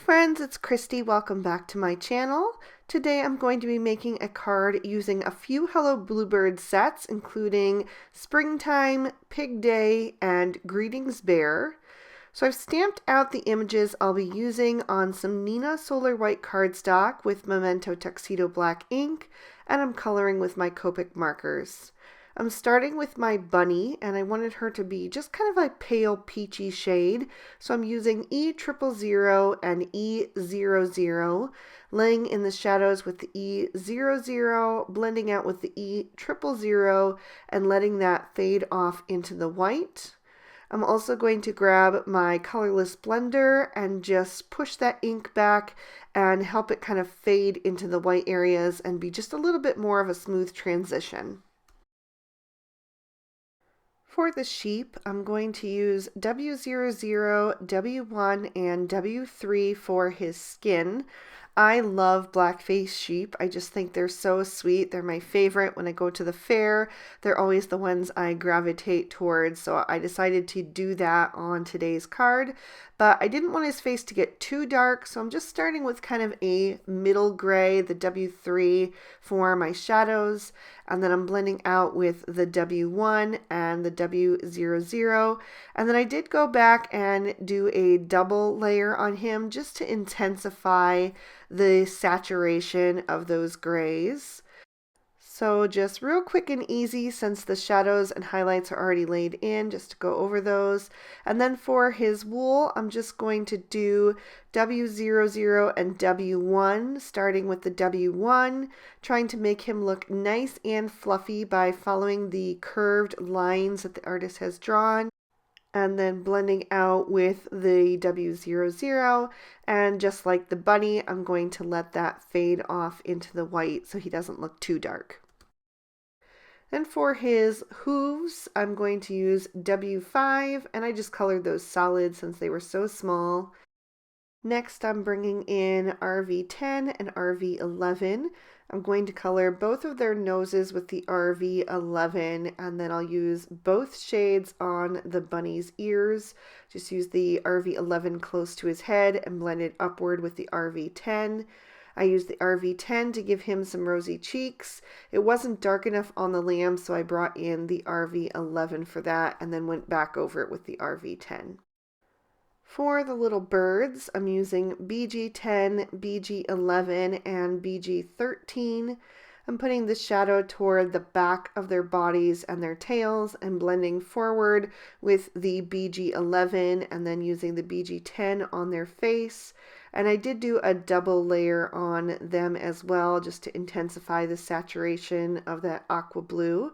friends, it's Christy. Welcome back to my channel. Today I'm going to be making a card using a few Hello Bluebird sets, including Springtime, Pig Day, and Greetings Bear. So I've stamped out the images I'll be using on some Nina Solar White cardstock with Memento Tuxedo Black ink, and I'm coloring with my Copic markers. I'm starting with my bunny, and I wanted her to be just kind of a pale peachy shade, so I'm using E000 and E00, laying in the shadows with the E00, blending out with the E000, and letting that fade off into the white. I'm also going to grab my colorless blender and just push that ink back and help it kind of fade into the white areas and be just a little bit more of a smooth transition. For the sheep, I'm going to use W00, W1, and W3 for his skin. I love blackface sheep. I just think they're so sweet. They're my favorite. When I go to the fair, they're always the ones I gravitate towards. So I decided to do that on today's card. But I didn't want his face to get too dark, so I'm just starting with kind of a middle gray, the W3 for my shadows. And then I'm blending out with the W1 and the W00. And then I did go back and do a double layer on him just to intensify the saturation of those grays. So just real quick and easy, since the shadows and highlights are already laid in, just to go over those. And then for his wool, I'm just going to do W00 and W1, starting with the W1, trying to make him look nice and fluffy by following the curved lines that the artist has drawn. And then blending out with the W00, and just like the bunny, I'm going to let that fade off into the white so he doesn't look too dark. And for his hooves, I'm going to use W5, and I just colored those solid since they were so small. Next, I'm bringing in RV10 and RV11. I'm going to color both of their noses with the RV11, and then I'll use both shades on the bunny's ears. Just use the RV11 close to his head and blend it upward with the RV10. I used the RV10 to give him some rosy cheeks. It wasn't dark enough on the lamb, so I brought in the RV11 for that and then went back over it with the RV10. For the little birds, I'm using BG10, BG11, and BG13. I'm putting the shadow toward the back of their bodies and their tails and blending forward with the BG11 and then using the BG10 on their face. And I did do a double layer on them as well, just to intensify the saturation of that aqua blue.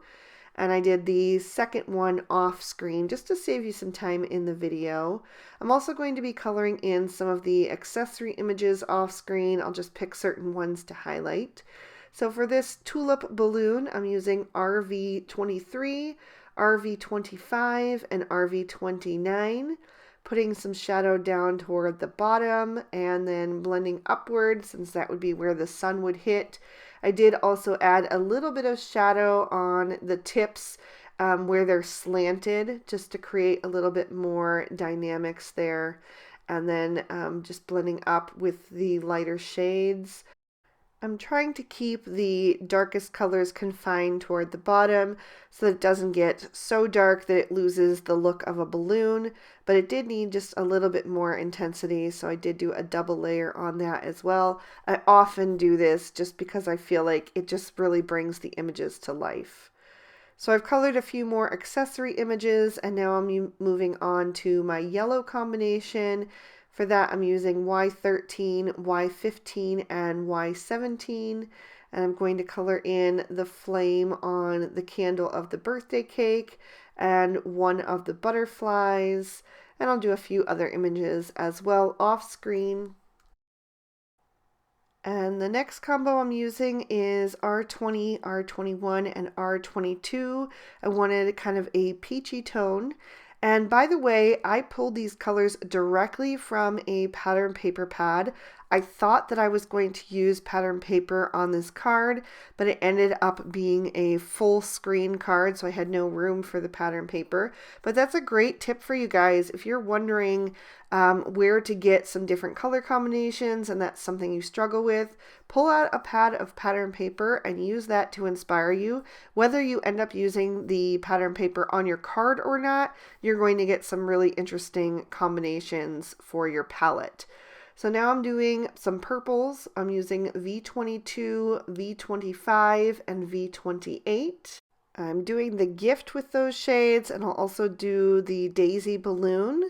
And I did the second one off screen just to save you some time in the video. I'm also going to be coloring in some of the accessory images off screen. I'll just pick certain ones to highlight. So for this tulip balloon, I'm using RV23, RV25, and RV29. Putting some shadow down toward the bottom and then blending upward, since that would be where the sun would hit. I did also add a little bit of shadow on the tips where they're slanted, just to create a little bit more dynamics there. And then just blending up with the lighter shades. I'm trying to keep the darkest colors confined toward the bottom so that it doesn't get so dark that it loses the look of a balloon, but it did need just a little bit more intensity, so I did do a double layer on that as well. I often do this just because I feel like it just really brings the images to life. So I've colored a few more accessory images, and now I'm moving on to my yellow combination. For that, I'm using Y13, Y15, and Y17, and I'm going to color in the flame on the candle of the birthday cake and one of the butterflies, and I'll do a few other images as well off screen. And the next combo I'm using is R20, R21, and R22. I wanted kind of a peachy tone. And by the way, I pulled these colors directly from a pattern paper pad. I thought that I was going to use pattern paper on this card, but it ended up being a full screen card, so I had no room for the pattern paper. But that's a great tip for you guys if you're wondering where to get some different color combinations and that's something you struggle with. Pull out a pad of pattern paper and use that to inspire you. Whether you end up using the pattern paper on your card or not, you're going to get some really interesting combinations for your palette. So now I'm doing some purples. I'm using V22, V25, and V28. I'm doing the gift with those shades, and I'll also do the daisy balloon.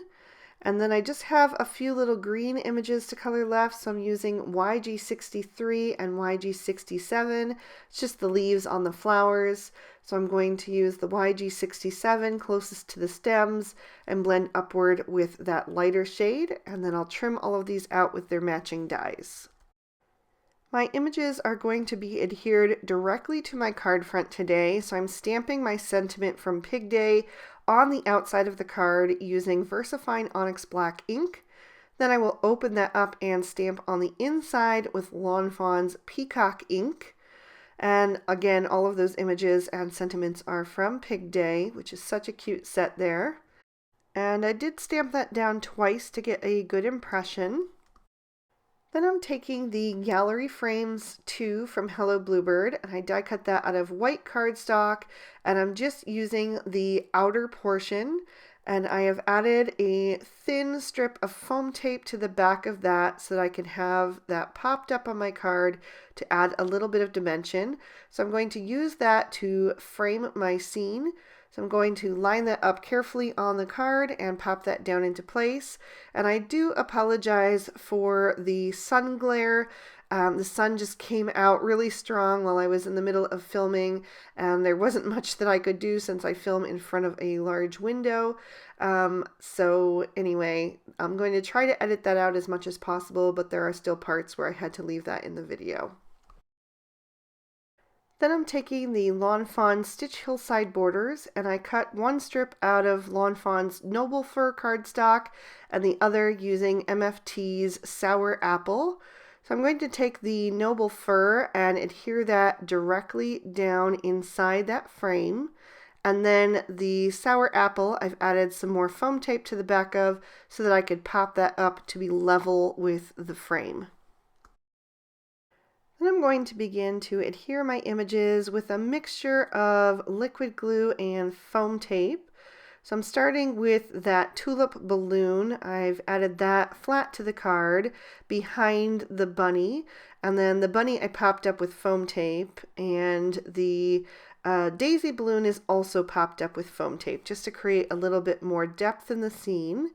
And then I just have a few little green images to color left, so I'm using YG63 and YG67. It's just the leaves on the flowers. So I'm going to use the YG67 closest to the stems and blend upward with that lighter shade, and then I'll trim all of these out with their matching dies. My images are going to be adhered directly to my card front today, so I'm stamping my sentiment from Pig Day on the outside of the card using VersaFine Onyx Black ink. Then I will open that up and stamp on the inside with Lawn Fawn's Peacock ink. And again, all of those images and sentiments are from Pig Day, which is such a cute set there. And I did stamp that down twice to get a good impression. Then I'm taking the Gallery Frames 2 from Hello Bluebird, and I die cut that out of white cardstock, and I'm just using the outer portion, and I have added a thin strip of foam tape to the back of that so that I can have that popped up on my card to add a little bit of dimension. So I'm going to use that to frame my scene. So I'm going to line that up carefully on the card and pop that down into place. And I do apologize for the sun glare. The sun just came out really strong while I was in the middle of filming, and there wasn't much that I could do since I film in front of a large window. So anyway, I'm going to try to edit that out as much as possible, but there are still parts where I had to leave that in the video. Then I'm taking the Lawn Fawn Stitch Hillside borders, and I cut one strip out of Lawn Fawn's Noble Fir cardstock and the other using MFT's Sour Apple. So I'm going to take the Noble Fir and adhere that directly down inside that frame. And then the Sour Apple, I've added some more foam tape to the back of so that I could pop that up to be level with the frame. Then I'm going to begin to adhere my images with a mixture of liquid glue and foam tape. So I'm starting with that tulip balloon. I've added that flat to the card behind the bunny, and then the bunny I popped up with foam tape, and the daisy balloon is also popped up with foam tape just to create a little bit more depth in the scene.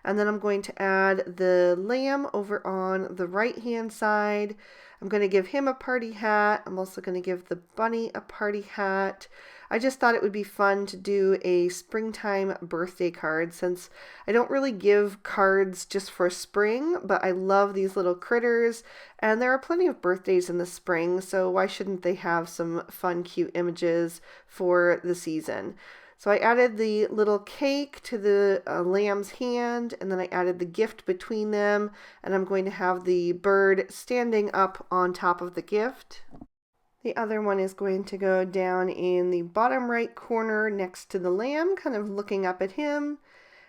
And then I'm going to add the lamb over on the right hand side. I'm going to give him a party hat. I'm also going to give the bunny a party hat. I just thought it would be fun to do a springtime birthday card since I don't really give cards just for spring, but I love these little critters, and there are plenty of birthdays in the spring, so why shouldn't they have some fun, cute images for the season? So I added the little cake to the lamb's hand, and then I added the gift between them, and I'm going to have the bird standing up on top of the gift. The other one is going to go down in the bottom right corner next to the lamb, kind of looking up at him.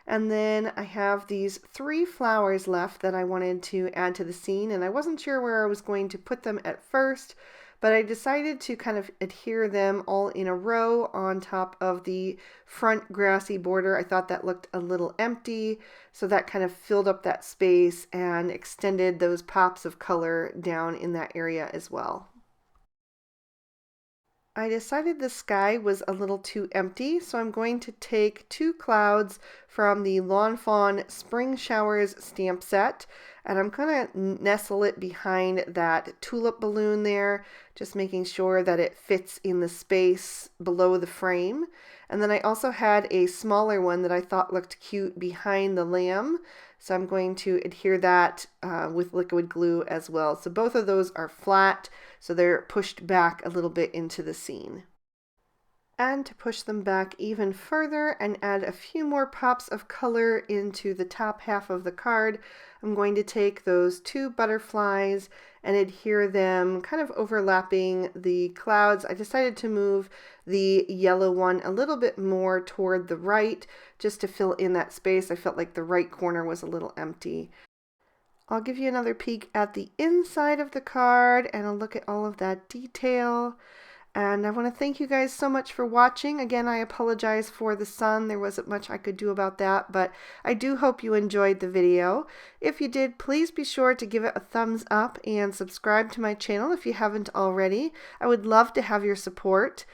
And then I have these 3 flowers left that I wanted to add to the scene, and I wasn't sure where I was going to put them at first, but I decided to kind of adhere them all in a row on top of the front grassy border. I thought that looked a little empty, so that kind of filled up that space and extended those pops of color down in that area as well. I decided the sky was a little too empty, so I'm going to take 2 clouds from the Lawn Fawn Spring Showers stamp set, and I'm going to nestle it behind that tulip balloon there, just making sure that it fits in the space below the frame. And then I also had a smaller one that I thought looked cute behind the lamb, so I'm going to adhere that with liquid glue as well. So both of those are flat, so they're pushed back a little bit into the scene. And to push them back even further and add a few more pops of color into the top half of the card, I'm going to take those two butterflies and adhere them kind of overlapping the clouds. I decided to move the yellow one a little bit more toward the right just to fill in that space. I felt like the right corner was a little empty. I'll give you another peek at the inside of the card and a look at all of that detail. And I want to thank you guys so much for watching. Again, I apologize for the sun. There wasn't much I could do about that, but I do hope you enjoyed the video. If you did, please be sure to give it a thumbs up and subscribe to my channel if you haven't already. I would love to have your support.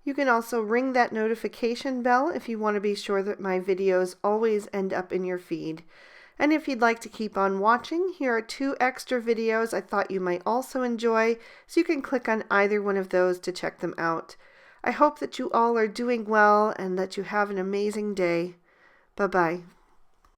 You can also ring that notification bell if you want to be sure that my videos always end up in your feed. And if you'd like to keep on watching, here are 2 extra videos I thought you might also enjoy, so you can click on either one of those to check them out. I hope that you all are doing well and that you have an amazing day. Bye-bye.